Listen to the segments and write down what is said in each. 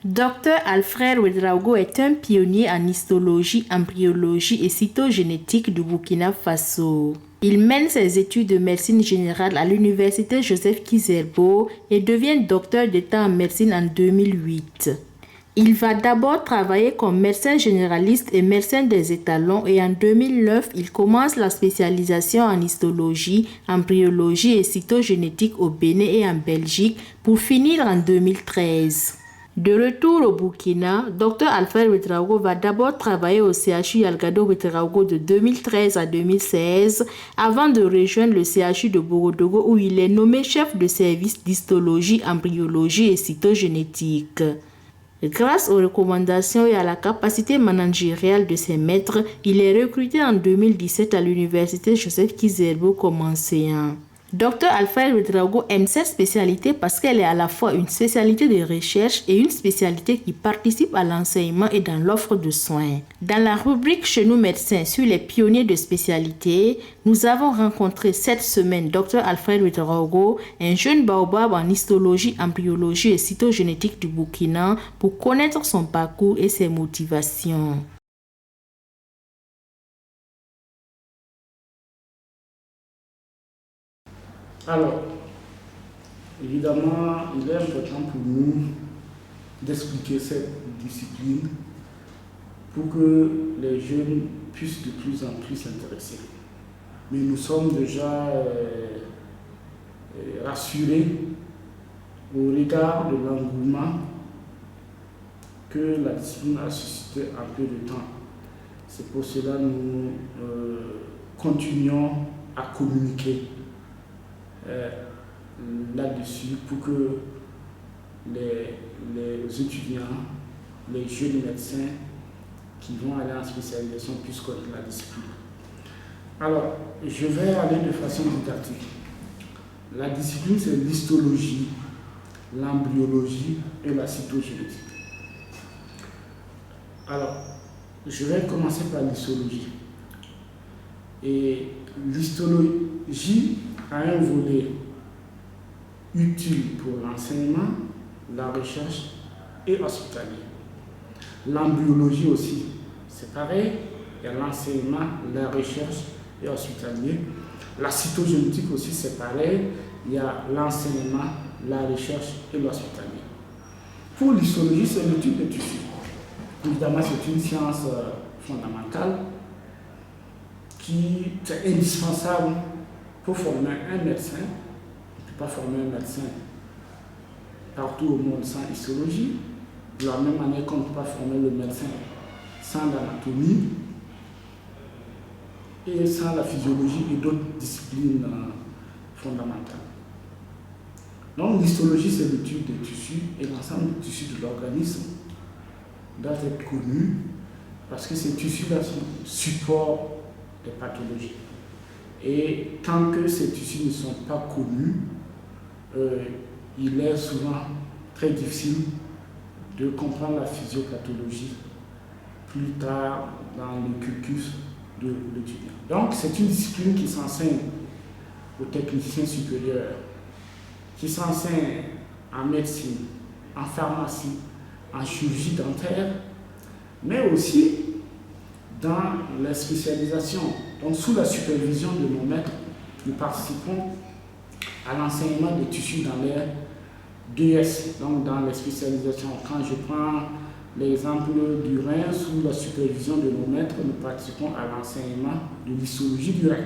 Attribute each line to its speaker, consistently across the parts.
Speaker 1: Dr Alfred Ouedraogo est un pionnier en histologie, embryologie et cytogénétique du Burkina Faso. Il mène ses études de médecine générale à l'université Joseph Kizerbo et devient docteur d'État en médecine en 2008. Il va d'abord travailler comme médecin généraliste et médecin des étalons et en 2009, il commence la spécialisation en histologie, embryologie et cytogénétique au Bénin et en Belgique pour finir en 2013. De retour au Burkina, Dr Alfred Ouedraogo va d'abord travailler au CHU Algado Ouedraogo de 2013 à 2016 avant de rejoindre le CHU de Borodogo où il est nommé chef de service d'histologie, embryologie et cytogénétique. Grâce aux recommandations et à la capacité managériale de ses maîtres, il est recruté en 2017 à l'université Joseph Kizerbo comme enseignant. Dr Alfred Ouedraogo aime cette spécialité parce qu'elle est à la fois une spécialité de recherche et une spécialité qui participe à l'enseignement et dans l'offre de soins. Dans la rubrique Chez nous médecins sur les pionniers de spécialité, nous avons rencontré cette semaine Dr Alfred Ouedraogo, un jeune baobab en histologie, embryologie et cytogénétique du Burkina pour connaître son parcours et ses motivations.
Speaker 2: Alors, évidemment, il est important pour nous d'expliquer cette discipline pour que les jeunes puissent de plus en plus s'intéresser. Mais nous sommes déjà rassurés au regard de l'engouement que la discipline a suscité en peu de temps. C'est pour cela que nous continuons à communiquer là-dessus pour que les étudiants, les jeunes médecins qui vont aller en spécialisation puissent connaître la discipline. Alors, je vais aller de façon didactique. La discipline, c'est l'histologie, l'embryologie et la cytogénétique. Alors, je vais commencer par l'histologie. Et l'histologie a un volet utile pour l'enseignement, la recherche et hospitalier. L'embryologie aussi, c'est pareil, il y a l'enseignement, la recherche et hospitalier. La cytogénétique aussi, c'est pareil, il y a l'enseignement, la recherche et l'hospitalier. Pour l'histologie, c'est l'étude des tissus. Évidemment, c'est une science fondamentale qui est indispensable pour former un médecin. On ne peut pas former un médecin partout au monde sans histologie, de la même manière qu'on ne peut pas former le médecin sans l'anatomie et sans la physiologie et d'autres disciplines fondamentales. Donc l'histologie, c'est l'étude des tissus et l'ensemble des tissus de l'organisme doit être connu parce que ces tissus-là sont support des pathologies. Et tant que ces tissus ne sont pas connus, il est souvent très difficile de comprendre la physiopathologie plus tard dans le cursus de l'étudiant. Donc c'est une discipline qui s'enseigne aux techniciens supérieurs, qui s'enseigne en médecine, en pharmacie, en chirurgie dentaire, mais aussi dans la spécialisation. Donc sous la supervision de nos maîtres, nous participons à l'enseignement des tissus dans les DS, donc dans les spécialisations. Quand je prends l'exemple du rein, sous la supervision de nos maîtres, nous participons à l'enseignement de l'histologie du rein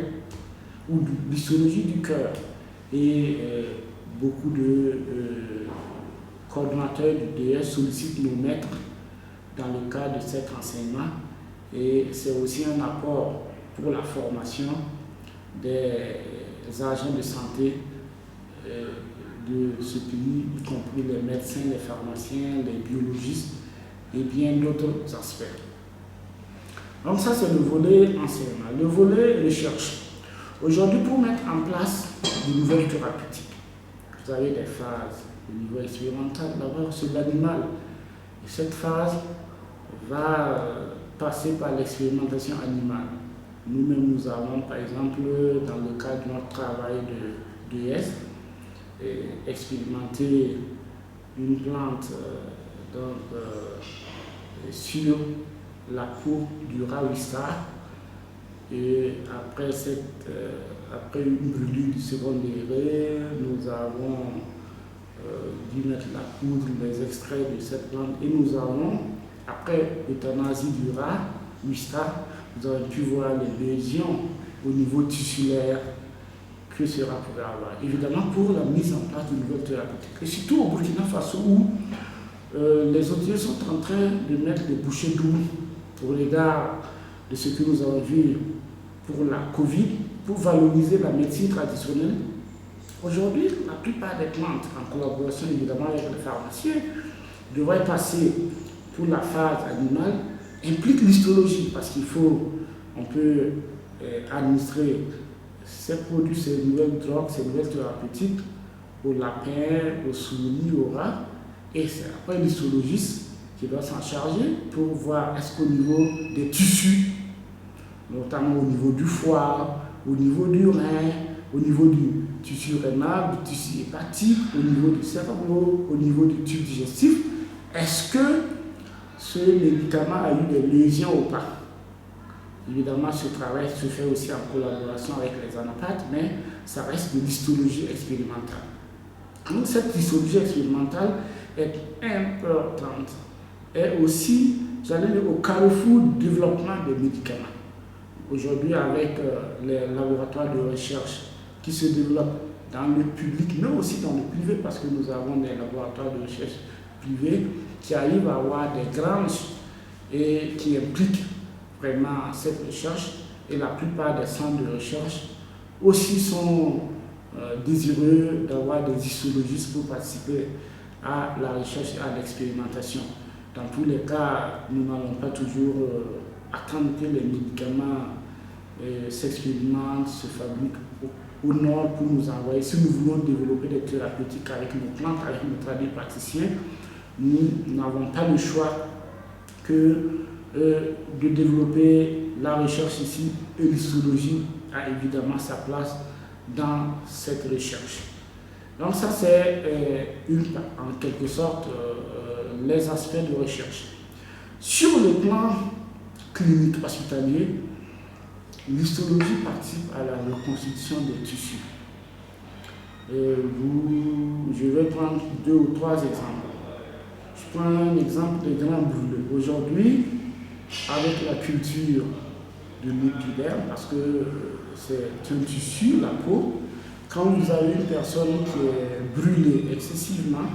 Speaker 2: ou de l'histologie du cœur. Et beaucoup de coordonnateurs du DS sollicitent nos maîtres dans le cadre de cet enseignement. Et c'est aussi un apport pour la formation des agents de santé de ce pays, y compris les médecins, les pharmaciens, les biologistes et bien d'autres aspects. Donc ça, c'est le volet enseignement. Le volet recherche. Aujourd'hui, pour mettre en place de nouvelles thérapeutiques, vous avez des phases au niveau expérimental, d'abord sur l'animal. Et cette phase va passer par l'expérimentation animale. Nous-mêmes, nous avons, par exemple, dans le cadre de notre travail de DS, expérimenté une plante donc, sur la peau du rat Wistar. Et après une brûlure du second degré, nous avons dû mettre la poudre, les extraits de cette plante, et nous avons, après l'euthanasie du rat Wistar, nous avons pu voir les lésions au niveau tissulaire que ce rat pouvait avoir. Évidemment, pour la mise en place de nouvelles thérapeutiques. Et surtout au Burkina Faso, où les autorités sont en train de mettre des bouchées doubles au regard de ce que nous avons vu pour la Covid, pour valoriser la médecine traditionnelle. Aujourd'hui, la plupart des plantes, en collaboration évidemment avec les pharmaciens, devraient passer pour la phase animale, implique l'histologie, parce on peut administrer ces produits, ces nouvelles drogues, ces nouvelles thérapeutiques aux lapins, aux souris, aux rats, et c'est après l'histologiste qui doit s'en charger pour voir est-ce qu'au niveau des tissus, notamment au niveau du foie, au niveau du rein, au niveau du tissu rénal, du tissu hépatique, au niveau du cerveau, au niveau du tube digestif, est-ce que ce médicament a eu des lésions ou pas? Évidemment, ce travail se fait aussi en collaboration avec les anapathes, mais ça reste de l'histologie expérimentale. Donc cette histologie expérimentale est importante. Et aussi, j'allais dire, au carrefour du développement des médicaments. Aujourd'hui, avec les laboratoires de recherche qui se développent dans le public, mais aussi dans le privé, parce que nous avons des laboratoires de recherche privés qui arrivent à avoir des granges et qui impliquent vraiment cette recherche. Et la plupart des centres de recherche aussi sont désireux d'avoir des histologistes pour participer à la recherche et à l'expérimentation. Dans tous les cas, nous n'allons pas toujours attendre que les médicaments s'expérimentent, se fabriquent au nord pour nous envoyer. Si nous voulons développer des thérapeutiques avec nos plantes, avec nos tradipraticiens, nous n'avons pas le choix que de développer la recherche ici, et l'histologie a évidemment sa place dans cette recherche. Donc ça c'est en quelque sorte les aspects de recherche. Sur le plan clinique hospitalier, l'histologie participe à la reconstitution des tissus. Je vais prendre 2 ou 3 exemples. Je prends un exemple des grands brûlés. Aujourd'hui, avec la culture de l'épiderme, parce que c'est un tissu, la peau, quand vous avez une personne qui est brûlée excessivement,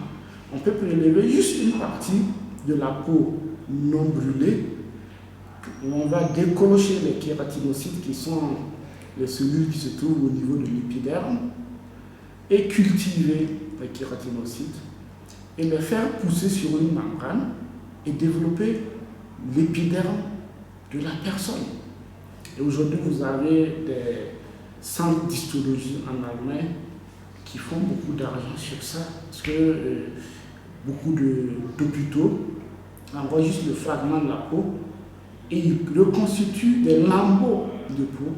Speaker 2: on peut prélever juste une partie de la peau non brûlée. On va décrocher les kératinocytes qui sont les cellules qui se trouvent au niveau de l'épiderme et cultiver les kératinocytes et les faire pousser sur une membrane et développer l'épiderme de la personne. Et aujourd'hui, vous avez des centres d'histologie en Allemagne qui font beaucoup d'argent sur ça, parce que beaucoup d'hôpitaux envoient juste le fragment de la peau et ils reconstituent des lambeaux de peau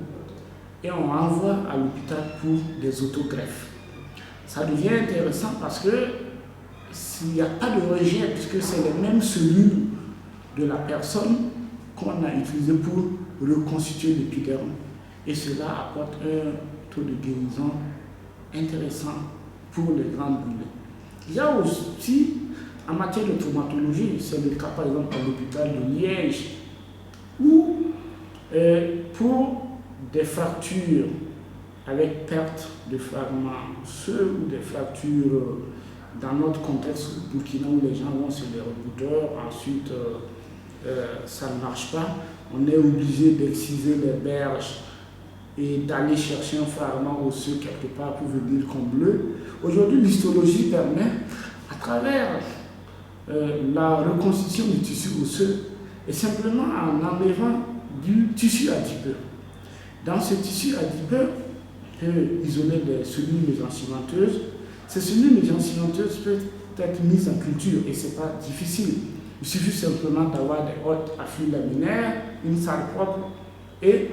Speaker 2: et on envoie à l'hôpital pour des autogreffes. Ça devient intéressant parce que s'il n'y a pas de rejet, puisque c'est les mêmes cellules de la personne qu'on a utilisées pour reconstituer l'épiderme, et cela apporte un taux de guérison intéressant pour les grandes brûlées. Il y a aussi, en matière de traumatologie, c'est le cas par exemple à l'hôpital de Liège, où pour des fractures avec perte de fragments osseux ou des fractures dans notre contexte burkina où les gens vont sur les rebouteurs, ensuite ça ne marche pas, on est obligé d'exciser les berges et d'aller chercher un fragment osseux quelque part pour venir combler. Aujourd'hui, l'histologie permet, à travers la reconstitution du tissu osseux, et simplement en enlevant du tissu adipeux. Dans ce tissu adipeux, on peut isoler des cellules mésenchymenteuses. Ces cellules mésenchymenteuses peuvent être mises en culture et ce n'est pas difficile. Il suffit simplement d'avoir des hôtes à flux laminaires, une salle propre et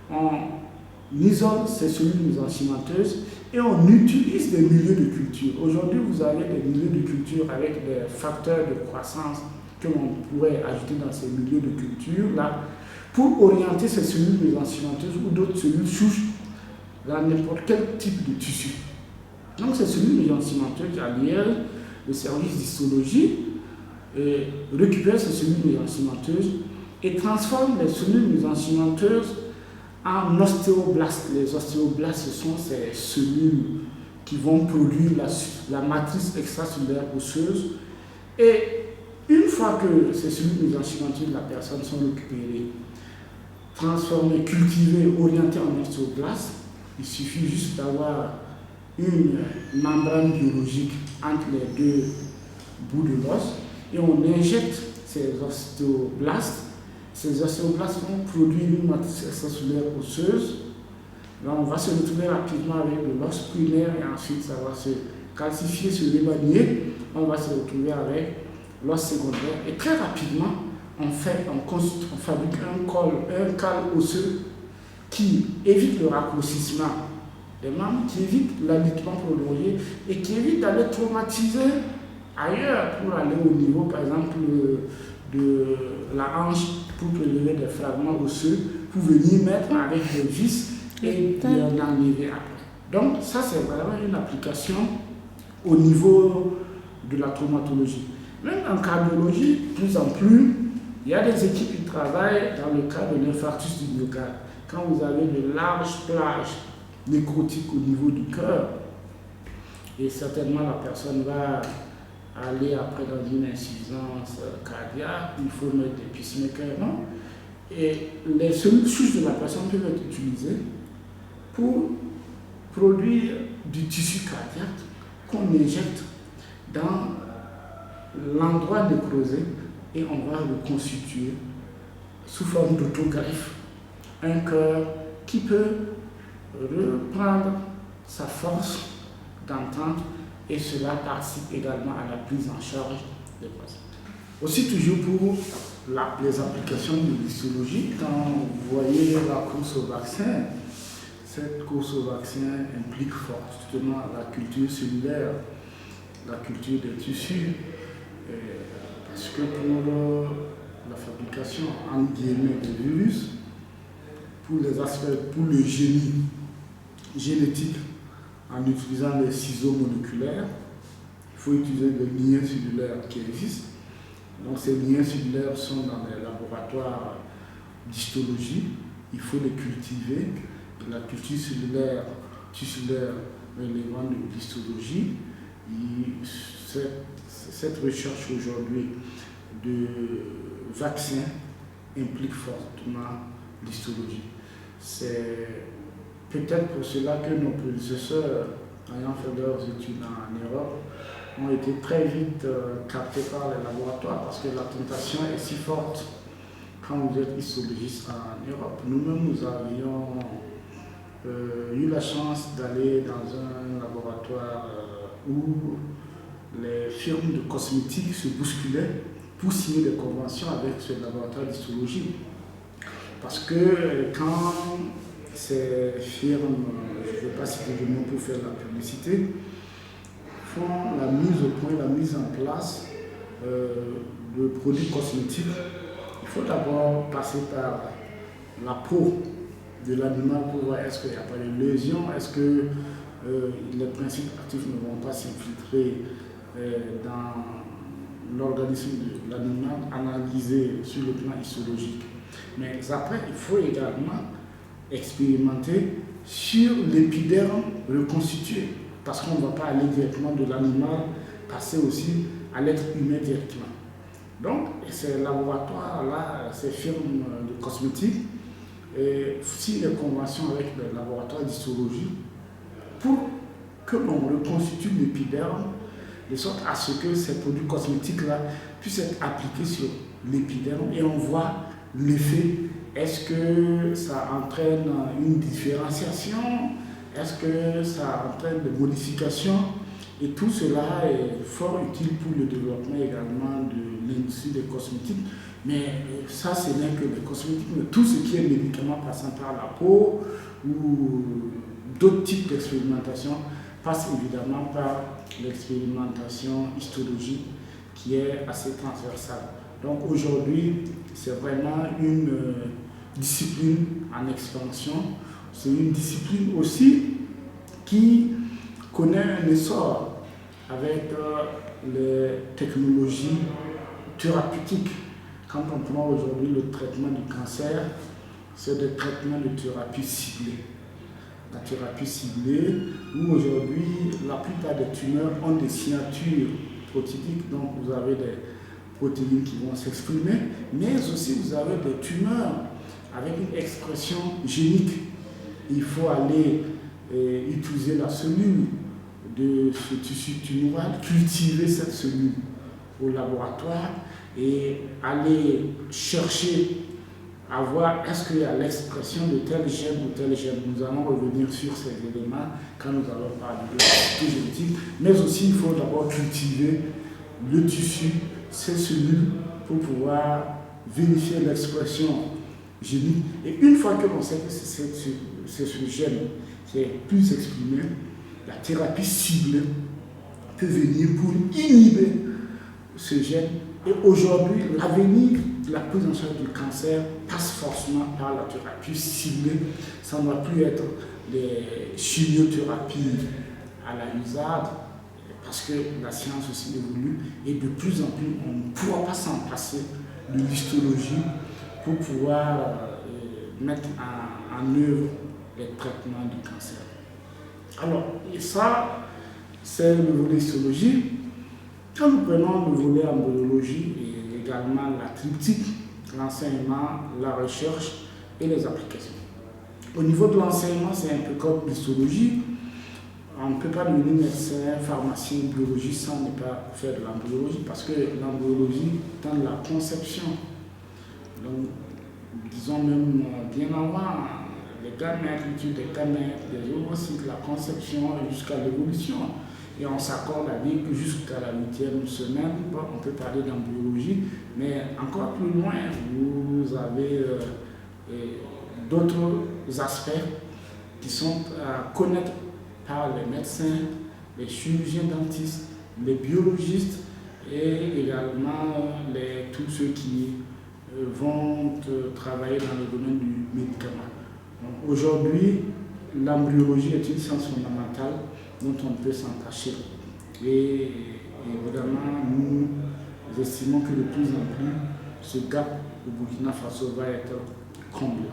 Speaker 2: on isole ces cellules mésenchymenteuses et on utilise des milieux de culture. Aujourd'hui, vous avez des milieux de culture avec des facteurs de croissance que l'on pourrait ajouter dans ces milieux de culture-là pour orienter ces cellules mésenchymenteuses ou d'autres cellules souches dans n'importe quel type de tissu. Donc ces cellules mésenchymenteuses, à l'IEL, le service d'histologie, récupère ces cellules mésenchymenteuses et transforme les cellules mésenchymenteuses en ostéoblastes. Les ostéoblastes, ce sont ces cellules qui vont produire la matrice extracellulaire osseuse. Et une fois que ces cellules mésenchymenteuses de la personne sont récupérées, transformées, cultivées, orientées en ostéoblastes, il suffit juste d'avoir une membrane biologique entre les deux bouts de l'os et on injecte ces ostéoblastes. Ces ostéoblastes vont produire une matrice extracellulaire osseuse. Là, on va se retrouver rapidement avec de l'os primaire et ensuite ça va se calcifier, se remanier. On va se retrouver avec l'os secondaire et très rapidement, on fabrique un cal osseux qui évite le raccourcissement des membres, qui évite l'alitement prolongé et qui évite d'aller traumatiser ailleurs pour aller au niveau, par exemple, de la hanche pour prélever des fragments osseux, pour venir mettre avec des vis et l'enlever après. Donc ça, c'est vraiment une application au niveau de la traumatologie. Même en cardiologie, de plus en plus, il y a des équipes qui travaillent dans le cas de l'infarctus du myocarde. Quand vous avez de larges plages nécrotiques au niveau du cœur, et certainement la personne va aller après dans une insuffisance cardiaque, il faut mettre des pacemakers, non? Et les cellules souches de la personne peuvent être utilisées pour produire du tissu cardiaque qu'on injecte dans l'endroit nécrosé et on va reconstituer sous forme d'autogreffe un cœur qui peut reprendre sa force d'entendre et cela participe également à la prise en charge des patients. Aussi toujours pour les applications de l'histologie, quand vous voyez la course au vaccin, cette course au vaccin implique fortement la culture cellulaire, la culture des tissus, parce que pour la fabrication en guillemets de virus, pour les aspects, pour le génie génétique, en utilisant les ciseaux moléculaires, il faut utiliser des liens cellulaires qui existent. Donc ces liens cellulaires sont dans les laboratoires d'histologie, il faut les cultiver. La culture cellulaire, l'élément de l'histologie, cette recherche aujourd'hui de vaccins implique fortement l'histologie. C'est peut-être pour cela que nos prédécesseurs, ayant fait leurs études en Europe, ont été très vite captés par les laboratoires parce que la tentation est si forte quand vous êtes histologiste en Europe. Nous-mêmes, nous avions eu la chance d'aller dans un laboratoire où les firmes de cosmétiques se bousculaient pour signer des conventions avec ce laboratoire d'histologie. Parce que quand ces firmes, je ne vais pas citer de nom pour faire la publicité, font la mise au point, la mise en place de produits cosmétiques, il faut d'abord passer par la peau de l'animal pour voir est-ce qu'il n'y a pas de lésion, est-ce que les principes actifs ne vont pas s'infiltrer dans l'organisme de l'animal, analysé sur le plan histologique. Mais après, il faut également expérimenter sur l'épiderme reconstitué, parce qu'on ne va pas aller directement de l'animal, passer aussi à l'être humain directement. Donc, ces laboratoires-là, ces firmes de cosmétiques, signent des conventions avec les laboratoires d'histologie pour que l'on reconstitue l'épiderme de sorte à ce que ces produits cosmétiques-là puissent être appliqués sur l'épiderme et on voit l'effet. Est-ce que ça entraîne une différenciation? Est-ce que ça entraîne des modifications? Et tout cela est fort utile pour le développement également de l'industrie des cosmétiques Mais ça, ce n'est que les cosmétiques, mais tout ce qui est médicament passant par la peau ou d'autres types d'expérimentation passe évidemment par l'expérimentation histologique qui est assez transversale. Donc aujourd'hui, c'est vraiment une discipline en expansion. C'est une discipline aussi qui connaît un essor avec les technologies thérapeutiques. Quand on prend aujourd'hui le traitement du cancer, c'est des traitements de thérapie ciblée. La thérapie ciblée, où aujourd'hui, la plupart des tumeurs ont des signatures protéiques, donc vous avez des protéines qui vont s'exprimer, mais aussi vous avez des tumeurs avec une expression génique. Il faut aller utiliser la cellule de ce tissu tumoral, cultiver cette cellule au laboratoire et aller chercher à voir est-ce qu'il y a l'expression de tel gène ou tel gène. Nous allons revenir sur ces éléments quand nous allons parler de la génétique, mais aussi il faut d'abord cultiver le tissu, ces cellules, pour pouvoir vérifier l'expression génique. Et une fois que l'on sait que c'est ce gène qui est plus exprimé, la thérapie ciblée peut venir pour inhiber ce gène. Et aujourd'hui, l'avenir de la prise en charge du cancer passe forcément par la thérapie ciblée. Ça ne doit plus être des chimiothérapies à la usade, parce que la science aussi évolue et de plus en plus, on ne pourra pas s'en passer de l'histologie pour pouvoir mettre en œuvre les traitements du cancer. Alors, et ça, c'est le volet histologie. Quand nous prenons le volet embryologie et également la triptyque, l'enseignement, la recherche et les applications. Au niveau de l'enseignement, c'est un peu comme l'histologie. On ne peut pas devenir médecin, pharmacien, biologiste sans ne pas faire de l'embryologie, parce que l'embryologie tend la conception. Donc, disons même bien avant, les gamètes, l'étude des gamètes, des ovocytes, la conception jusqu'à l'évolution. Et on s'accorde à dire que jusqu'à la 8e semaine, on peut parler d'embryologie, mais encore plus loin, vous avez d'autres aspects qui sont à connaître par les médecins, les chirurgiens dentistes, les biologistes et également tous ceux qui vont travailler dans le domaine du médicament. Aujourd'hui, l'embryologie est une science fondamentale dont on ne peut s'en cacher. Et évidemment, nous estimons que de plus en plus, ce gap au Burkina Faso va être comblé.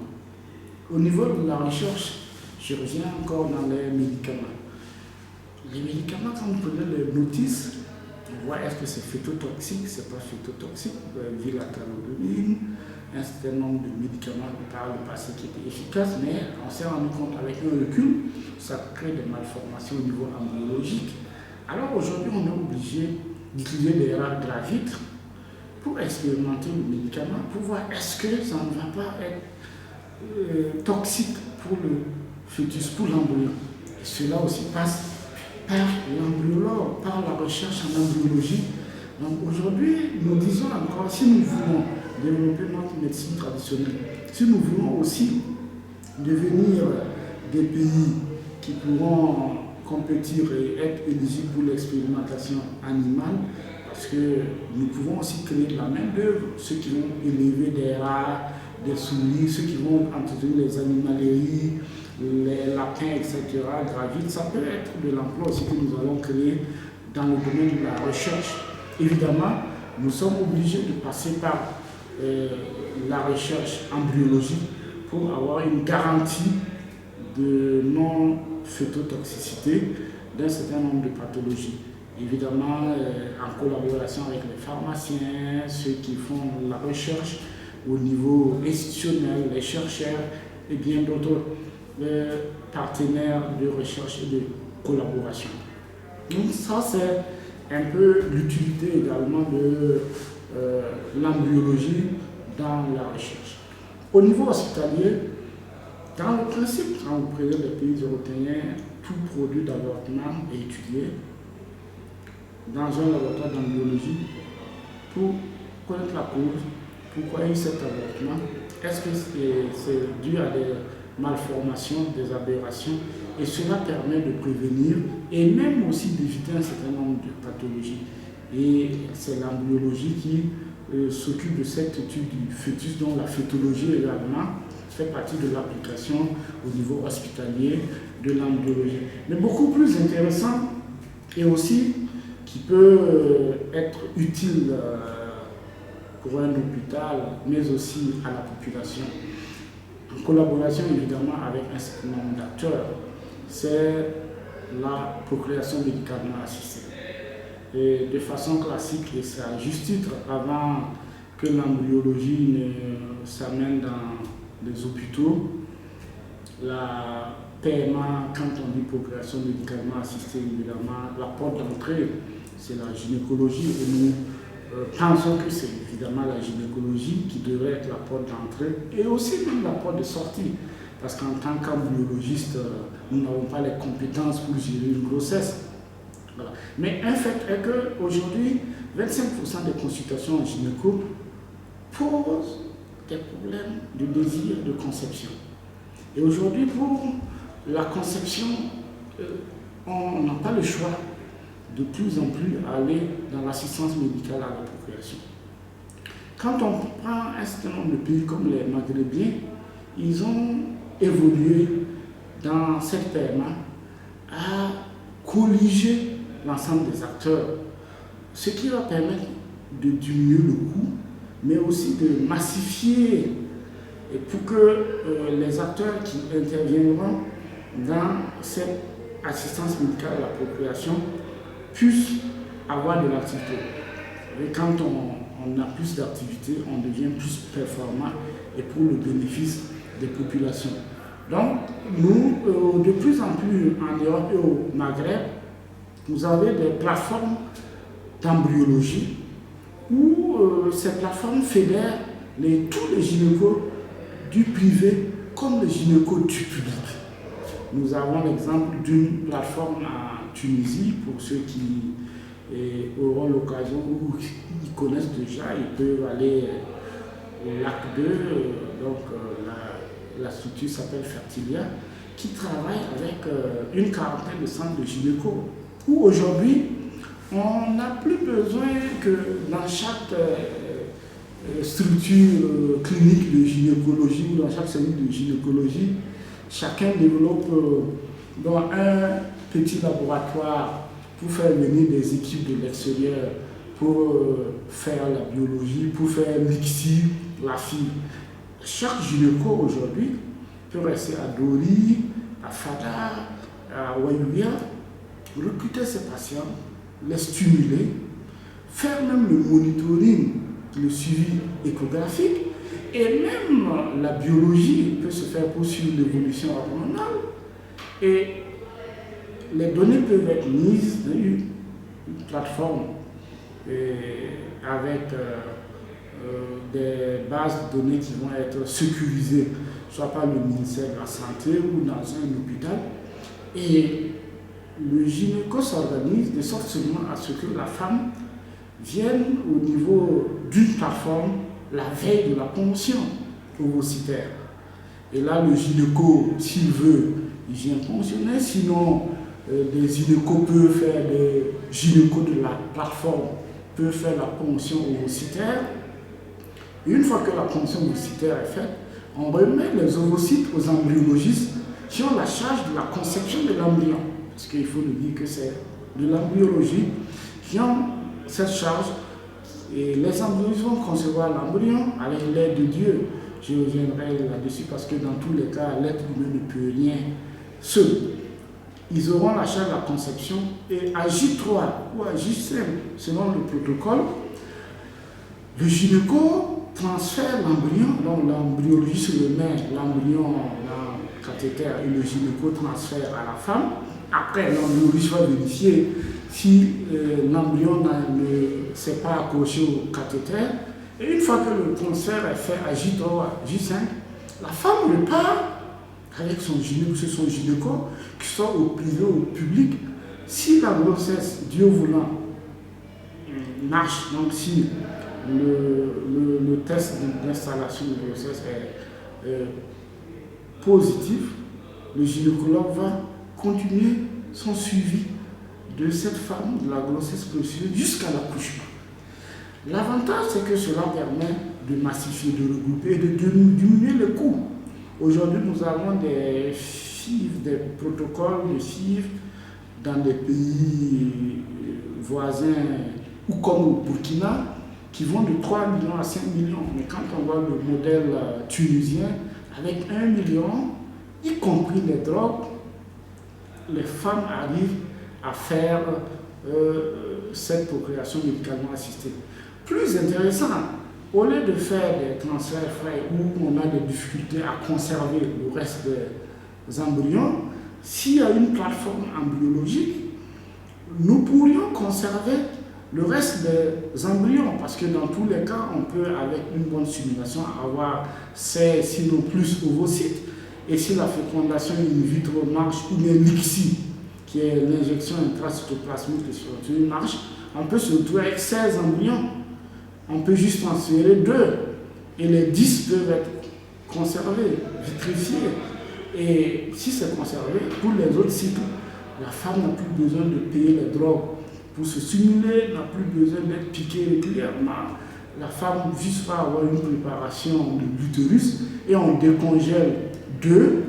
Speaker 2: Au niveau de la recherche, je reviens encore dans les médicaments. Les médicaments, quand vous prenez les notices, on voit est-ce que c'est phytotoxique, c'est pas phytotoxique, vous avez vu la thalidomide, un certain nombre de médicaments par le passé qui étaient efficaces, mais on s'est rendu compte avec un recul, ça crée des malformations au niveau embryologique. Alors aujourd'hui, on est obligé d'utiliser des radiogravites pour expérimenter le médicament, pour voir est-ce que ça ne va pas être toxique pour le fœtus, pour l'embryon. Et cela aussi passe par l'embryologue, par la recherche en embryologie. Donc aujourd'hui, nous disons encore, si nous voulons développer notre médecine traditionnelle, si nous voulons aussi devenir des pays qui pourront compétir et être éligibles pour l'expérimentation animale, parce que nous pouvons aussi créer de la main-d'œuvre, ceux qui vont élever des rats, des souris, ceux qui vont entretenir les animaleries, les lapins, etc., gravides, ça peut être de l'emploi aussi que nous allons créer dans le domaine de la recherche. Évidemment, nous sommes obligés de passer par la recherche embryologique pour avoir une garantie de non-phytotoxicité d'un certain nombre de pathologies. Évidemment, en collaboration avec les pharmaciens, ceux qui font la recherche au niveau institutionnel, les chercheurs et bien d'autres partenaires de recherche et de collaboration. Donc ça, c'est un peu l'utilité également de l'embryologie dans la recherche. Au niveau hospitalier, dans le principe, quand vous prenez les pays européens, tout produit d'avortement est étudié dans un laboratoire d'embryologie pour connaître la cause, pourquoi il y a eu cet avortement. Est-ce que c'est dû à des malformations, des aberrations? Et cela permet de prévenir et même aussi d'éviter un certain nombre de pathologies. Et c'est l'embryologie qui s'occupe de cette étude du fœtus, dont la fœtologie également fait partie de l'application au niveau hospitalier de l'embryologie. Mais beaucoup plus intéressant et aussi qui peut être utile pour un hôpital, mais aussi à la population, en collaboration évidemment avec un certain nombre d'acteurs, c'est la procréation médicalement assistée. Et de façon classique, et c'est à juste titre, avant que l'embryologie ne s'amène dans les hôpitaux, la PMA, quand on dit procréation médicalement assistée, évidemment, la porte d'entrée, c'est la gynécologie. Et nous pensons que c'est évidemment la gynécologie qui devrait être la porte d'entrée et aussi même la porte de sortie. Parce qu'en tant qu'embryologiste, nous n'avons pas les compétences pour gérer une grossesse. Voilà. Mais un fait est qu'aujourd'hui, 25% des consultations en gynéco posent des problèmes de désir, de conception. Et aujourd'hui, pour la conception, on n'a pas le choix de plus en plus aller dans l'assistance médicale à la procréation. Quand on prend un certain nombre de pays comme les Maghrébiens, ils ont évolué dans cette PMA à colliger l'ensemble des acteurs, ce qui va permettre de diminuer le coût, mais aussi de massifier et pour que les acteurs qui interviendront dans cette assistance médicale à la procréation puissent avoir de l'activité. Et quand on a plus d'activité, on devient plus performant et pour le bénéfice des populations. Donc, nous, de plus en plus en Europe et au Maghreb, vous avez des plateformes d'embryologie où ces plateformes fédèrent tous les gynécos du privé comme les gynécos du public. Nous avons l'exemple d'une plateforme en Tunisie, pour ceux qui auront l'occasion ou qui connaissent déjà, ils peuvent aller au lac 2, donc la structure s'appelle Fertilia, qui travaille avec une quarantaine de centres de gynéco, où aujourd'hui, on n'a plus besoin que dans chaque structure clinique de gynécologie ou dans chaque cellule de gynécologie, chacun développe un petit laboratoire pour faire venir des équipes de l'extérieur pour faire la biologie, pour faire mixer la fille. Chaque gynéco aujourd'hui peut rester à Dori, à Fada, à Wayouya, recruter ses patients, les stimuler, faire même le monitoring, le suivi échographique, et même la biologie peut se faire pour suivre l'évolution hormonale. Et les données peuvent être mises dans une plateforme avec des bases de données qui vont être sécurisées, soit par le ministère de la Santé ou dans un hôpital. Et le gynéco s'organise de sorte seulement à ce que la femme vienne au niveau d'une plateforme la veille de la promotion ovocytaire. Et là, le gynéco, s'il veut, il vient promotionner, sinon des gynécos peuvent faire, des gynécos de la plateforme peuvent faire la promotion ovocytaire. Et une fois que la promotion ovocytaire est faite, on remet les ovocytes aux embryologistes qui ont la charge de la conception de l'embryon. Parce qu'il faut le dire que c'est de l'embryologie qui ont cette charge. Et les embryologistes vont concevoir l'embryon avec l'aide de Dieu. Je reviendrai là-dessus parce que dans tous les cas, l'être humain ne peut rien seul. Ils auront la charge de la conception et à J3 ou à J5, selon le protocole, le gynéco transfère l'embryon, donc l'embryologiste remet l'embryon dans le cathéter et le gynéco transfère à la femme. Après, l'embryologiste va vérifier si l'embryon ne s'est pas accroché au cathéter. Et une fois que le transfert est fait à J3 ou à J5, la femme repart avec son gynéco, c'est son gynéco, qui soit au privé ou au public. Si la grossesse, Dieu voulant, marche, donc si le test d'installation de grossesse est positif, le gynécologue va continuer son suivi de cette femme, de la grossesse précieuse, jusqu'à l'accouchement. L'avantage, c'est que cela permet de massifier, de regrouper et de diminuer les coûts. Aujourd'hui, nous avons des FIV, des protocoles de FIV dans des pays voisins ou comme au Burkina qui vont de 3 millions à 5 millions. Mais quand on voit le modèle tunisien, avec 1 million, y compris les drogues, les femmes arrivent à faire cette procréation médicalement assistée. Plus intéressant, au lieu de faire des transferts frais où on a des difficultés à conserver le reste des embryons, s'il y a une plateforme embryologique, nous pourrions conserver le reste des embryons, parce que dans tous les cas, on peut, avec une bonne simulation, avoir 16, sinon plus, ovocytes. Et si la fécondation in vitro marche, ou bien l'ICSI, qui est l'injection intracytoplasmique de structure, marche, on peut se retrouver avec 16 embryons. On peut juste transférer 2, et les 10 peuvent être conservés, vitrifiés. Et si c'est conservé, pour les autres cycles, la femme n'a plus besoin de payer les drogues pour se stimuler, n'a plus besoin d'être piquée régulièrement. La femme juste va avoir une préparation de l'utérus et on décongèle 2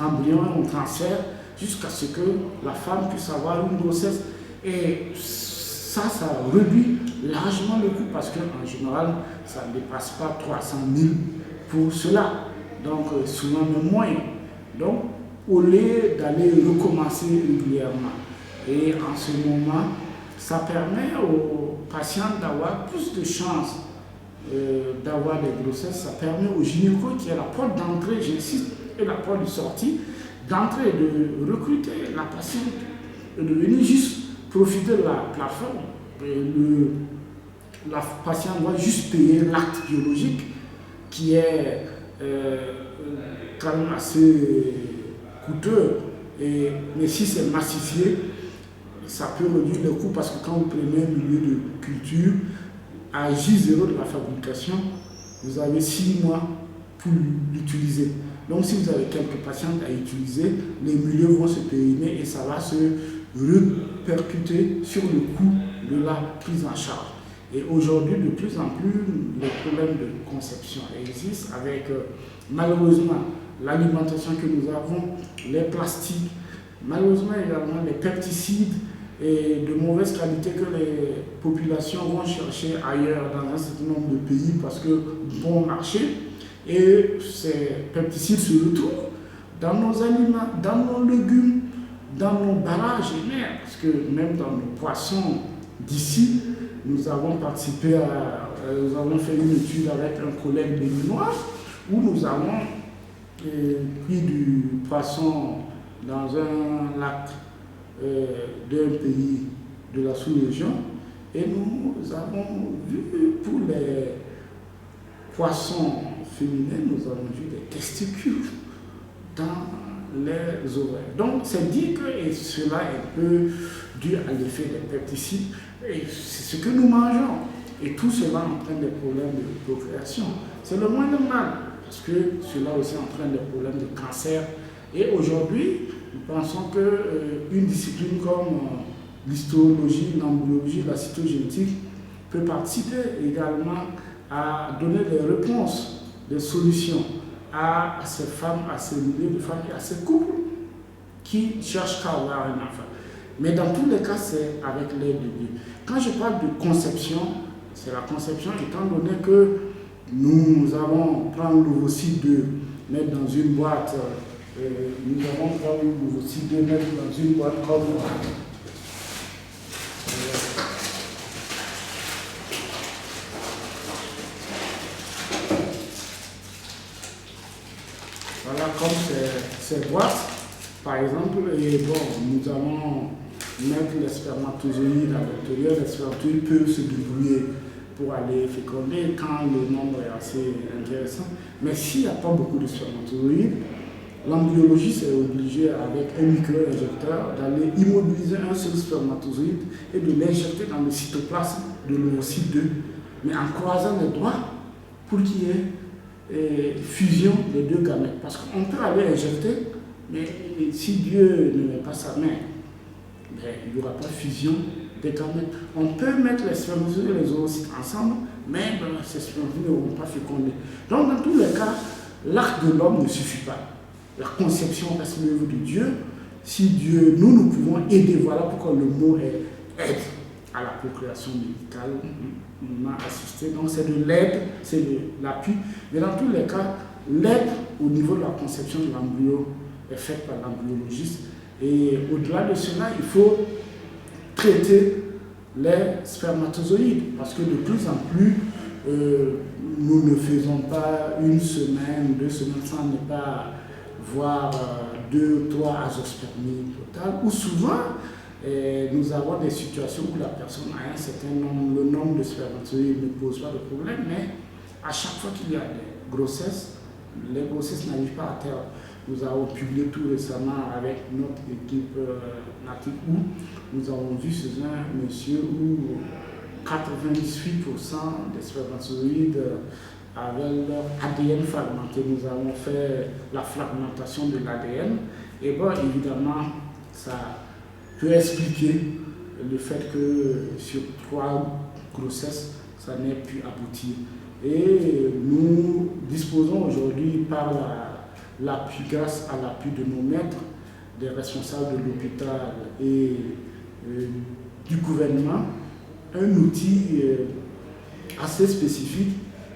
Speaker 2: embryons et on transfère jusqu'à ce que la femme puisse avoir une grossesse. Et ça réduit largement le coût parce qu'en général, ça ne dépasse pas 300 000 pour cela. Donc, souvent même moins. Donc, au lieu d'aller recommencer régulièrement. Et en ce moment, ça permet aux patients d'avoir plus de chances d'avoir des grossesses. Ça permet au gynéco, qui est la porte d'entrée, j'insiste, et la porte de sortie, d'entrer, de recruter la patiente, et de venir juste profiter de la plateforme. La patiente doit juste payer l'acte biologique qui est quand même assez coûteux. Mais si c'est massifié, ça peut réduire le coût parce que quand vous prenez un milieu de culture, à J0 de la fabrication, vous avez 6 mois pour l'utiliser. Donc si vous avez quelques patientes à utiliser, les milieux vont se périmer et ça va se répercuter sur le coût de la prise en charge. Et aujourd'hui, de plus en plus, les problèmes de conception existent avec malheureusement l'alimentation que nous avons, les plastiques, malheureusement également les pesticides et de mauvaise qualité que les populations vont chercher ailleurs dans un certain nombre de pays parce que bon marché. Et ces pesticides se retrouvent dans nos aliments, dans nos légumes, dans nos barrages et mers, parce que même dans nos poissons d'ici, nous avons participé nous avons fait une étude avec un collègue béninois où nous avons pris du poisson dans un lac d'un pays de la sous-région et nous avons vu pour les poissons féminins, nous avons vu des testicules dans les ovaires. Donc c'est dit que et cela est un peu dû à l'effet des pesticides et c'est ce que nous mangeons. Et tout cela entraîne des problèmes de procréation. C'est le moins normal parce que cela aussi entraîne des problèmes de cancer. Et aujourd'hui, nous pensons qu'une discipline comme l'histologie, l'embryologie, la cytogénétique peut participer également à donner des réponses, des solutions à ces femmes, à ces milliers de femmes et à ces couples qui cherchent qu'à avoir un enfant. Mais dans tous les cas, c'est avec l'aide de Dieu. Quand je parle de conception, c'est la conception étant donné que nous avons pris l'ovocyte de mettre dans une boîte, nous avons pris l'ovocyte de mettre dans une boîte comme voilà, comme ces boîtes, par exemple, et bon, nous allons mettre les spermatozoïdes à l'intérieur, les spermatozoïdes peuvent se débrouiller pour aller féconder quand le nombre est assez intéressant. Mais s'il n'y a pas beaucoup de spermatozoïdes, l'embryologiste est obligé, avec un micro-injecteur, d'aller immobiliser un seul spermatozoïde et de l'injecter dans le cytoplasme de l'ovocyte 2 mais en croisant les doigts pour qu'il y ait fusion des deux gamètes. Parce qu'on peut aller injecter, mais si Dieu ne met pas sa main, ben, il n'y aura pas fusion des gamètes. On peut mettre les spermatozoïdes et les oocytes ensemble, mais ben, ces spermatozoïdes ne vont pas féconder. Donc, dans tous les cas, l'acte de l'homme ne suffit pas. La conception reste l'œuvre de Dieu. Si Dieu, nous pouvons aider. Voilà pourquoi le mot est aide à la procréation médicale. On a assisté. Donc, c'est de l'aide, c'est de l'appui. Mais dans tous les cas, l'aide au niveau de la conception de l'embryo est faite par l'embryologiste. Et au-delà de cela, il faut traiter les spermatozoïdes. Parce que de plus en plus, nous ne faisons pas une semaine, 2 semaines sans ne pas voir 2, 3 azoospermies totales. Ou souvent, nous avons des situations où la personne a un certain nombre, le nombre de spermatozoïdes ne pose pas de problème, mais à chaque fois qu'il y a des grossesses, les grossesses n'arrivent pas à terme. Nous avons publié tout récemment avec notre équipe Natic où nous avons vu chez un monsieur où 98% des spermatozoïdes avaient leur ADN fragmenté. Nous avons fait la fragmentation de l'ADN et bon, évidemment, ça peut expliquer le fait que sur 3 grossesses, ça n'ait pu aboutir. Et nous disposons aujourd'hui par grâce à l'appui de nos maîtres, des responsables de l'hôpital et du gouvernement, un outil assez spécifique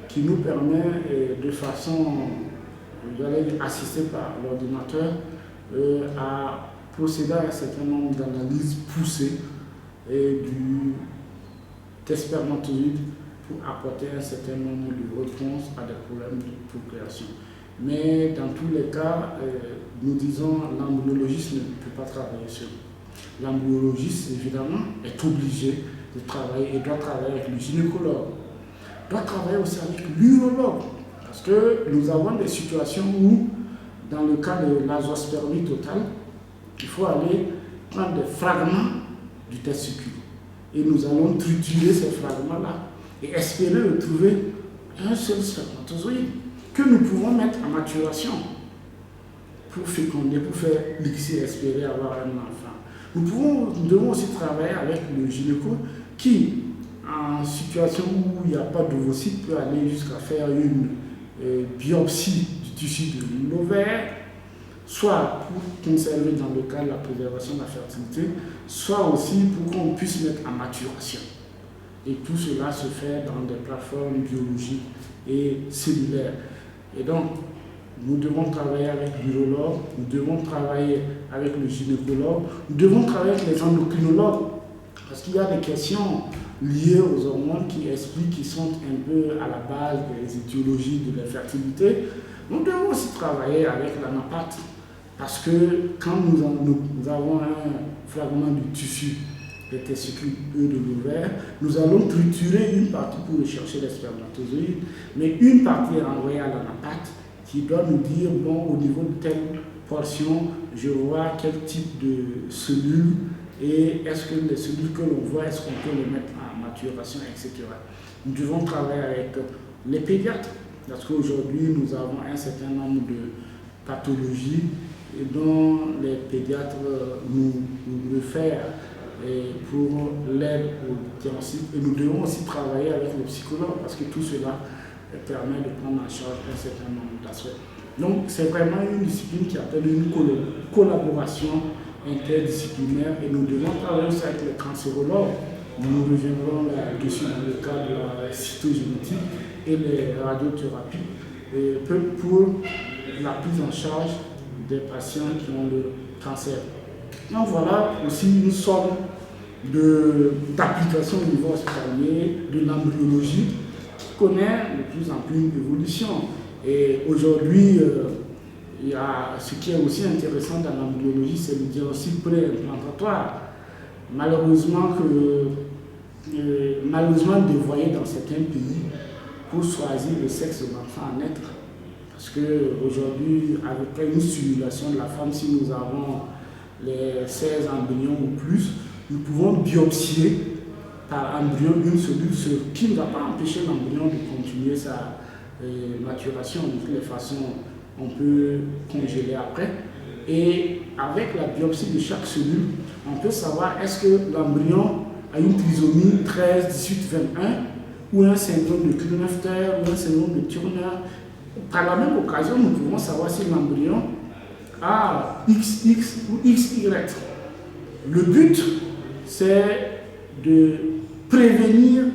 Speaker 2: qui nous permet de façon, assistée par l'ordinateur, à procéder à un certain nombre d'analyses poussées des spermatozoïdes pour apporter un certain nombre de réponses à des problèmes de procréation. Mais dans tous les cas, nous disons l'embryologiste ne peut pas travailler seul. L'embryologiste, évidemment, est obligé de travailler et doit travailler avec le gynécologue, doit travailler aussi avec l'urologue. Parce que nous avons des situations où, dans le cas de l'azoospermie totale, il faut aller prendre des fragments du testicule. Et nous allons triturer ces fragments-là et espérer retrouver un seul spermatozoïde que nous pouvons mettre en maturation pour féconder, pour faire l'ICSI, espérer avoir un enfant. Nous devons aussi travailler avec le gynéco qui, en situation où il n'y a pas d'ovocyte, peut aller jusqu'à faire une biopsie du tissu de l'ovaire, soit pour conserver dans le cas de la préservation de la fertilité, soit aussi pour qu'on puisse mettre en maturation. Et tout cela se fait dans des plateformes biologiques et cellulaires. Et donc, nous devons travailler avec l'urologue, nous devons travailler avec le gynécologue, nous devons travailler avec les endocrinologues, parce qu'il y a des questions liées aux hormones qui expliquent, qui sont un peu à la base des étiologies de l'infertilité. Nous devons aussi travailler avec la napate, parce que quand nous avons un fragment du tissu des testicules de l'ovaire, nous allons triturer une partie pour rechercher les spermatozoïdes, mais une partie est envoyée à la napate qui doit nous dire, bon, au niveau de telle portion, je vois quel type de cellules et est-ce que les cellules que l'on voit, est-ce qu'on peut les mettre en maturation, etc. Nous devons travailler avec les pédiatres, parce qu'aujourd'hui, nous avons un certain nombre de pathologies dont les pédiatres nous réfèrent pour l'aide au diagnostic. Et nous devons aussi travailler avec les psychologues parce que tout cela permet de prendre en charge un certain nombre d'aspects. Donc c'est vraiment une discipline qui appelle une collaboration interdisciplinaire et nous devons travailler aussi avec les cancérologues. Nous reviendrons là-dessus dans le cadre de la cytogénétique et les radiothérapies pour la prise en charge des patients qui ont le cancer. Donc voilà aussi une sorte d'application au niveau hospitalier de l'embryologie qui connaît de plus en plus une évolution. Et aujourd'hui, il y a ce qui est aussi intéressant dans l'embryologie, c'est le diagnostic pré-implantatoire. Malheureusement dévoyé dans certains pays pour choisir le sexe de l'enfant à naître. Parce qu'aujourd'hui, avec une stimulation de la femme, si nous avons les 16 embryons ou plus, nous pouvons biopsier par embryon une cellule, ce qui ne va pas empêcher l'embryon de continuer sa maturation. De toutes les façons, on peut congeler après. Et avec la biopsie de chaque cellule, on peut savoir est-ce que l'embryon a une trisomie 13, 18, 21 ou un syndrome de Klinefelter ou un syndrome de Turner. Par la même occasion, nous pouvons savoir si l'embryon a XX ou XY. Le but, c'est de prévenir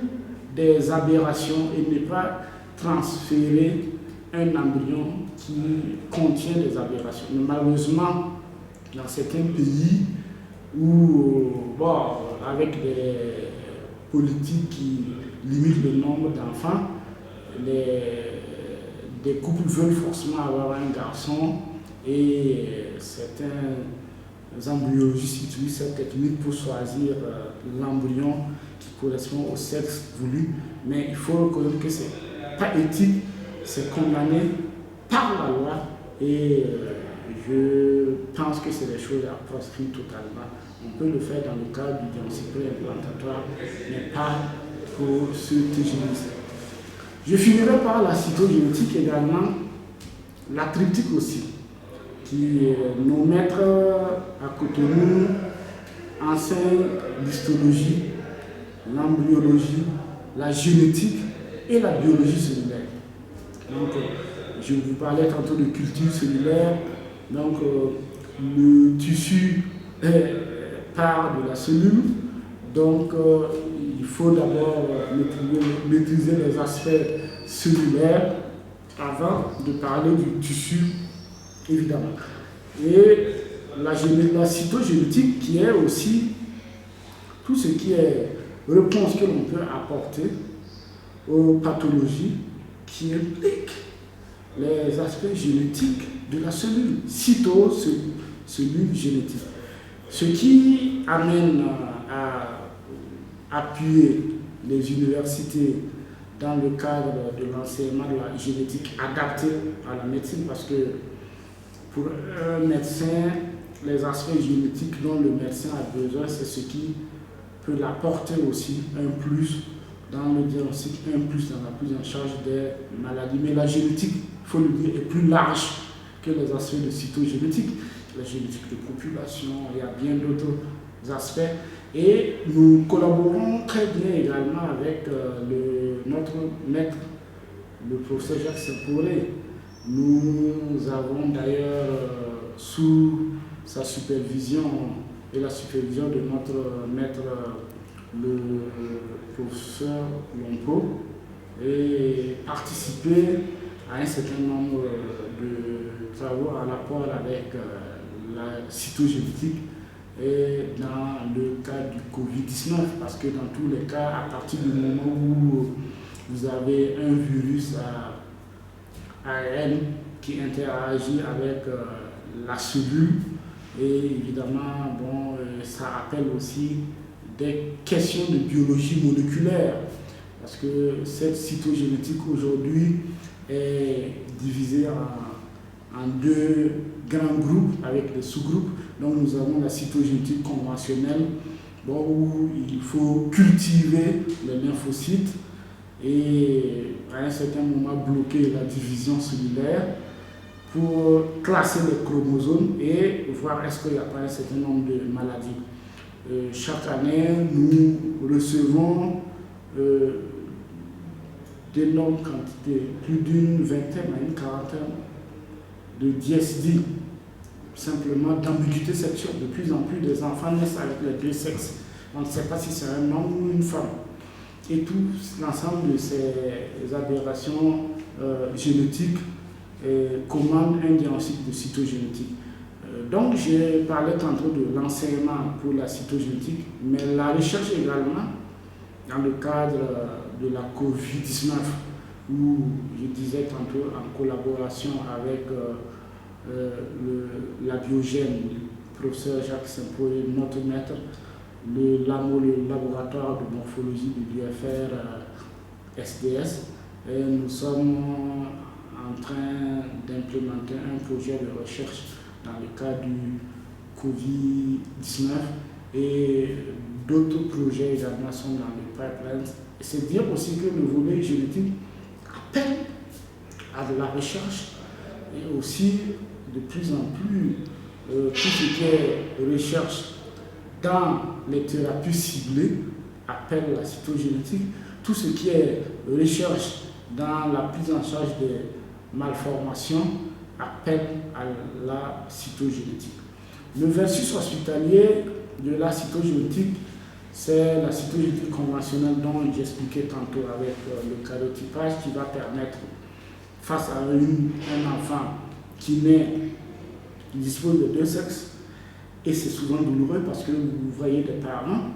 Speaker 2: des aberrations et ne pas transférer un embryon qui contient des aberrations. Mais malheureusement, dans certains pays où, avec des politiques qui limitent le nombre d'enfants, des couples veulent forcément avoir un garçon et certains embryologistes utilisent cette technique pour choisir l'embryon qui correspond au sexe voulu. Mais il faut reconnaître que ce n'est pas éthique, c'est condamné par la loi et je pense que c'est des choses à proscrire totalement. On peut le faire dans le cadre du diagnostic préimplantatoire, mais pas pour ce TGNC. Je finirai par la cytogénétique également, la triptyque aussi, qui nos maîtres à Cotonou enseignent l'histologie, l'embryologie, la génétique et la biologie cellulaire. Donc, je vous parlais tantôt de culture cellulaire. Donc, le tissu part de la cellule. Donc, il faut d'abord maîtriser les aspects cellulaires avant de parler du tissu, évidemment. Et la cytogénétique qui est aussi tout ce qui est réponse que l'on peut apporter aux pathologies qui impliquent les aspects génétiques de la cellule, cellule génétique. Ce qui amène à appuyer les universités dans le cadre de l'enseignement de la génétique adaptée à la médecine, parce que pour un médecin, les aspects génétiques dont le médecin a besoin, c'est ce qui peut l'apporter aussi un plus dans le diagnostic, un plus dans la prise en charge des maladies. Mais la génétique, il faut le dire, est plus large que les aspects de cytogénétique. La génétique de population, il y a bien d'autres aspects. Et nous collaborons très bien également avec notre maître, le professeur Jacques Semporé. Nous avons d'ailleurs sous sa supervision et la supervision de notre maître, le professeur Lompo, et participé à un certain nombre de travaux en rapport avec la cytogénétique et dans le cas du Covid-19, parce que dans tous les cas, à partir du moment où vous avez un virus à ARN qui interagit avec la cellule, et évidemment, ça appelle aussi des questions de biologie moléculaire, parce que cette cytogénétique aujourd'hui est divisée en deux grands groupes avec des sous-groupes. Donc nous avons la cytogénétique conventionnelle, où il faut cultiver les lymphocytes et à un certain moment bloquer la division cellulaire pour classer les chromosomes et voir est-ce qu'il n'y a pas un certain nombre de maladies. Chaque année, nous recevons d'énormes quantités, plus d'une vingtaine à une quarantaine de DSD, simplement d'ambiguïté sexuelle. De plus en plus, des enfants naissent avec les deux sexes. On ne sait pas si c'est un homme ou une femme. Et tout l'ensemble de ces aberrations génétiques commande un diagnostic de cytogénétique. Donc, j'ai parlé tantôt de l'enseignement pour la cytogénétique, mais la recherche également, dans le cadre de la COVID-19, où je disais tantôt en collaboration avec la biogène, le professeur Jacques Semporé, notre maître, le laboratoire de morphologie de l'UFR SDS, et nous sommes en train d'implémenter un projet de recherche dans le cadre du Covid-19 et d'autres projets également sont dans le pipeline. Et c'est dire aussi que le volet génétique appelle à de la recherche et aussi de plus en plus tout ce qui est recherche dans les thérapies ciblées appelle la cytogénétique, tout ce qui est recherche dans la prise en charge des malformations appelle à la cytogénétique. Le versus hospitalier de la cytogénétique, c'est la cytogénétique conventionnelle dont j'expliquais tantôt avec le karyotypage qui va permettre, face à un enfant qui naît, qui dispose de deux sexes, et c'est souvent douloureux parce que vous voyez des parents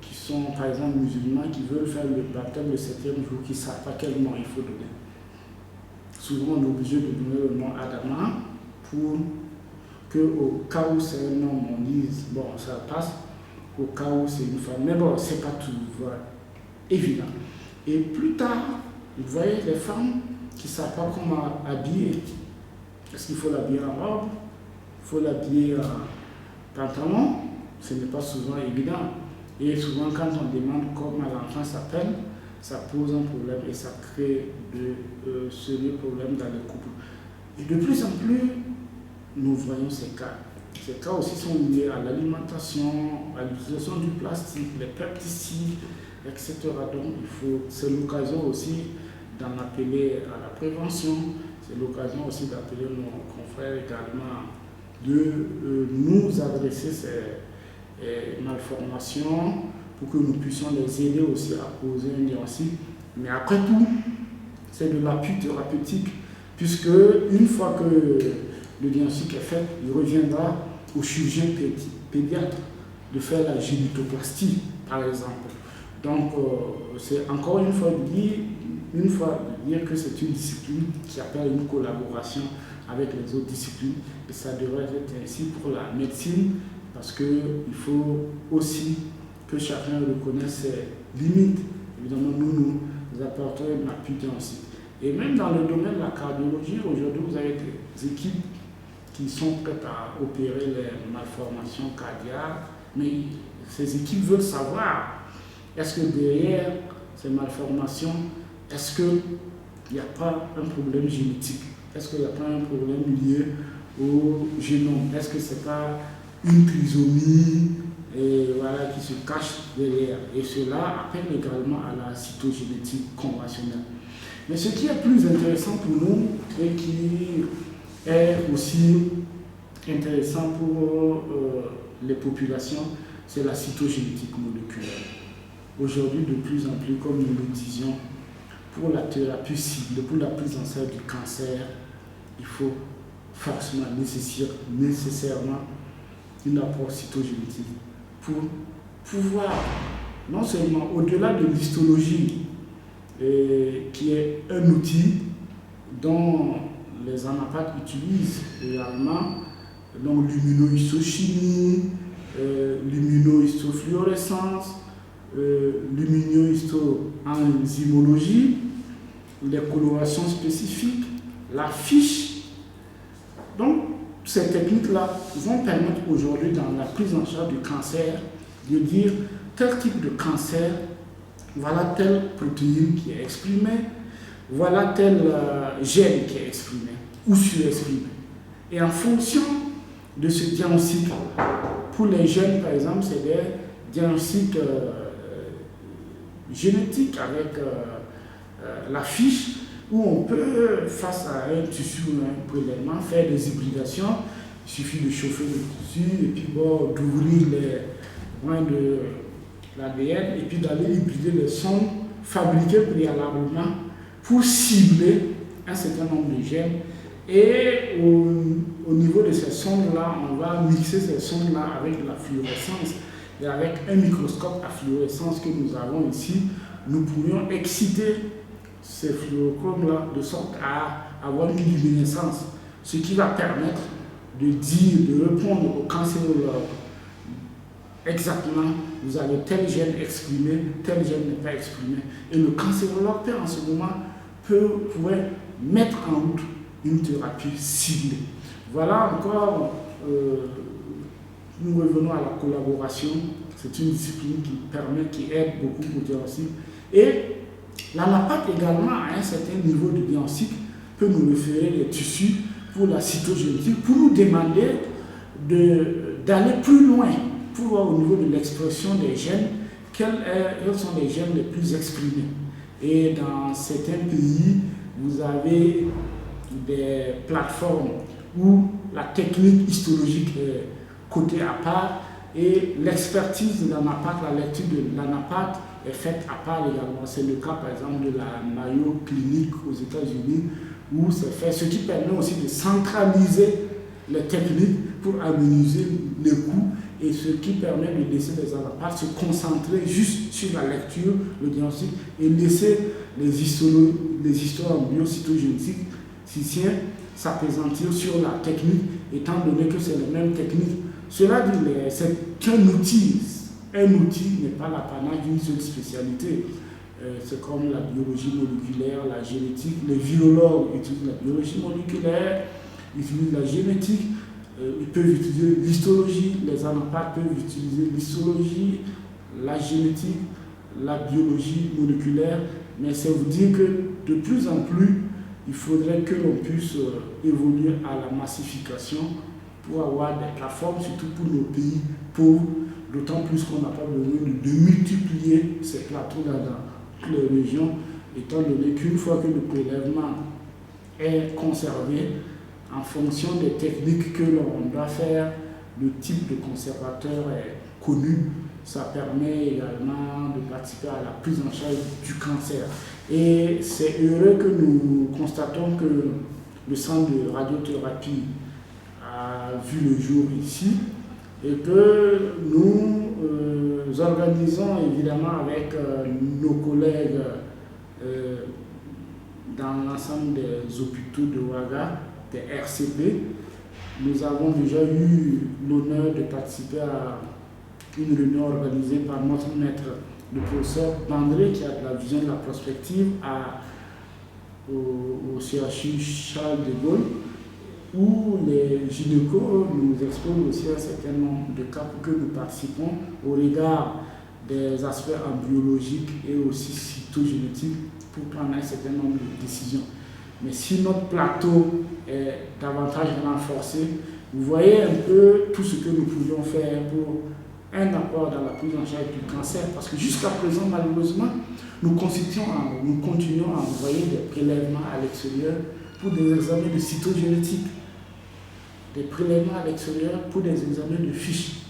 Speaker 2: qui sont par exemple musulmans qui veulent faire le baptême le 7e jour, qui ne savent pas quel nom il faut donner. Souvent on est obligé de donner le nom Adama pour que au cas où c'est un homme, on dise bon ça passe, au cas où c'est une femme, mais bon c'est pas toujours évident. Et plus tard, vous voyez les femmes qui ne savent pas comment habiller. Est-ce qu'il faut l'habiller en robe? Il faut l'habiller en pantalon? Ce n'est pas souvent évident. Et souvent, quand on demande comment l'enfant s'appelle, ça pose un problème et ça crée de sérieux problèmes dans les couples. Et de plus en plus, nous voyons ces cas. Ces cas aussi sont liés à l'alimentation, à l'utilisation du plastique, les pesticides, etc. Donc, c'est l'occasion aussi d'en appeler à la prévention. C'est l'occasion aussi d'appeler nos confrères également de nous adresser ces malformations pour que nous puissions les aider aussi à poser un diagnostic. Mais après tout, c'est de l'appui thérapeutique, puisque une fois que le diagnostic est fait, il reviendra au chirurgien pédiatre de faire la génitoplastie, par exemple. Donc, c'est encore une fois de dire que c'est une discipline qui appelle une collaboration avec les autres disciplines, et ça devrait être ainsi pour la médecine, parce qu'il faut aussi que chacun reconnaisse ses limites. Évidemment, nous apportons un appui diagnostic. Et même dans le domaine de la cardiologie, aujourd'hui, vous avez des équipes qui sont prêtes à opérer les malformations cardiaques, mais ces équipes veulent savoir, est-ce que derrière ces malformations, est-ce qu'il n'y a pas un problème génétique? Est-ce qu'il n'y a pas un problème lié au génome? Est-ce que ce n'est pas une trisomie qui se cache derrière? Et cela appelle également à la cytogénétique conventionnelle. Mais ce qui est plus intéressant pour nous et qui est aussi intéressant pour les populations, c'est la cytogénétique moléculaire. Aujourd'hui, de plus en plus, comme nous le disions, pour la thérapie cible, pour la prise en charge du cancer, il faut forcément, nécessairement une approche cytogénétique pour pouvoir, non seulement au-delà de l'histologie, qui est un outil dont les anapathes utilisent également, donc l'immunohistochimie, l'immunohistofluorescence, l'immunohistoenzymologie, les colorations spécifiques, la fiche. Donc, ces techniques-là vont permettre aujourd'hui, dans la prise en charge du cancer, de dire tel type de cancer, voilà telle protéine qui est exprimée, voilà tel gène qui est exprimé ou surexprimé. Et en fonction de ce diagnostic, pour les jeunes par exemple, c'est des diagnostics génétiques avec la fiche, où on peut, face à un tissu ou un prélèvement, faire des hybridations. Il suffit de chauffer le tissu et puis d'ouvrir les points de l'ADN et puis d'aller hybrider les sondes fabriquées préalablement pour cibler un certain nombre de gènes. Et au niveau de ces sondes-là, on va mixer ces sondes-là avec de la fluorescence. Et avec un microscope à fluorescence que nous avons ici, nous pourrions exciter ces fluorochromes-là de sorte à avoir une luminescence, ce qui va permettre de répondre au cancérologue exactement, vous avez tel gène exprimé, tel gène n'est pas exprimé. Et le cancérologue en ce moment pourrait mettre en route une thérapie ciblée. Voilà encore nous revenons à la collaboration. C'est une discipline qui aide beaucoup au diagnostic. Et la NAPAT également, à un certain niveau de diagnostic, peut nous référer les tissus pour la cytogénétique, pour nous demander d'aller plus loin, pour voir au niveau de l'expression des gènes, quels sont les gènes les plus exprimés. Et dans certains pays, vous avez des plateformes où la technique histologique est codée à part et l'expertise de la NAPAT, la lecture de la NAPAT est faite à part également. C'est le cas par exemple de la Mayo Clinic aux États-Unis où c'est fait, ce qui permet aussi de centraliser les techniques pour aménager les coûts et ce qui permet de laisser les anapates se concentrer juste sur la lecture, le diagnostic et laisser les histoires biocytogénétiques s'apaisantir sur la technique étant donné que c'est les mêmes techniques. Cela dit, c'est qu'un outil. Un outil n'est pas l'apanage d'une seule spécialité. C'est comme la biologie moléculaire, la génétique. Les virologues utilisent la biologie moléculaire, ils utilisent la génétique, ils peuvent utiliser l'histologie, les anapathes peuvent utiliser l'histologie, la génétique, la biologie moléculaire. Mais c'est vous dire que de plus en plus, il faudrait que l'on puisse évoluer à la massification pour avoir des plateformes, surtout pour nos pays pauvres, d'autant plus qu'on n'a pas besoin de multiplier ces plateaux dans toutes les régions, étant donné qu'une fois que le prélèvement est conservé, en fonction des techniques que l'on doit faire, le type de conservateur est connu, ça permet également de participer à la prise en charge du cancer. Et c'est heureux que nous constatons que le centre de radiothérapie a vu le jour ici et que nous organisons évidemment avec nos collègues dans l'ensemble des hôpitaux de Ouaga, des RCP. Nous avons déjà eu l'honneur de participer à une réunion organisée par notre maître, le professeur Bandré, qui a de la vision de la prospective au CHU Charles de Gaulle, où les gynécos nous exposent aussi un certain nombre de cas pour que nous participons au regard des aspects embryologiques et aussi cytogénétiques pour prendre un certain nombre de décisions. Mais si notre plateau est davantage renforcé, vous voyez un peu tout ce que nous pouvions faire pour un apport dans la prise en charge du cancer. Parce que jusqu'à présent, malheureusement, nous continuons à envoyer des prélèvements à l'extérieur pour des examens de cytogénétique, des prélèvements à l'extérieur pour des examens de fiches.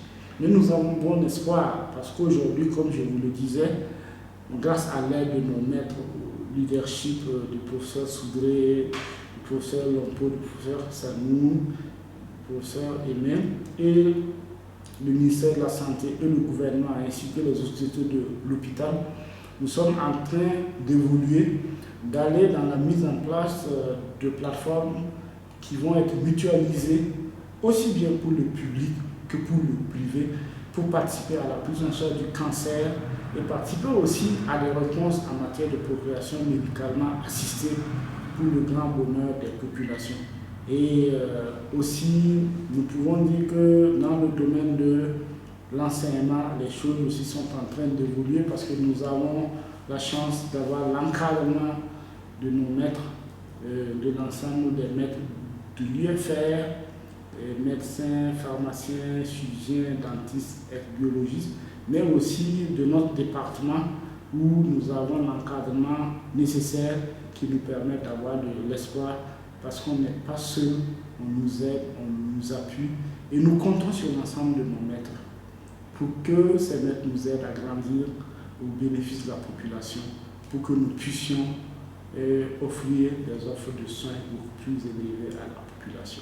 Speaker 2: Mais nous avons bon espoir parce qu'aujourd'hui, comme je vous le disais, grâce à l'aide de nos maîtres, au leadership du professeur Soudré, du professeur Lompo, du professeur Sanou, du professeur Emem et le ministère de la Santé et le gouvernement ainsi que les autorités de l'hôpital, nous sommes en train d'évoluer, d'aller dans la mise en place de plateformes qui vont être mutualisées aussi bien pour le public que pour le privé, pour participer à la prise en charge du cancer et participer aussi à des réponses en matière de procréation médicalement assistée pour le grand bonheur des populations. Et aussi, nous pouvons dire que dans le domaine de l'enseignement, les choses aussi sont en train d'évoluer parce que nous avons la chance d'avoir l'encadrement de nos maîtres, de l'ensemble des maîtres de l'UFR, médecins, pharmaciens, chirurgiens, dentistes et biologistes, mais aussi de notre département où nous avons l'encadrement nécessaire qui nous permet d'avoir de l'espoir parce qu'on n'est pas seul, on nous aide, on nous appuie et nous comptons sur l'ensemble de nos maîtres pour que ces maîtres nous aident à grandir au bénéfice de la population, pour que nous puissions offrir des offres de soins beaucoup plus élevées à la population.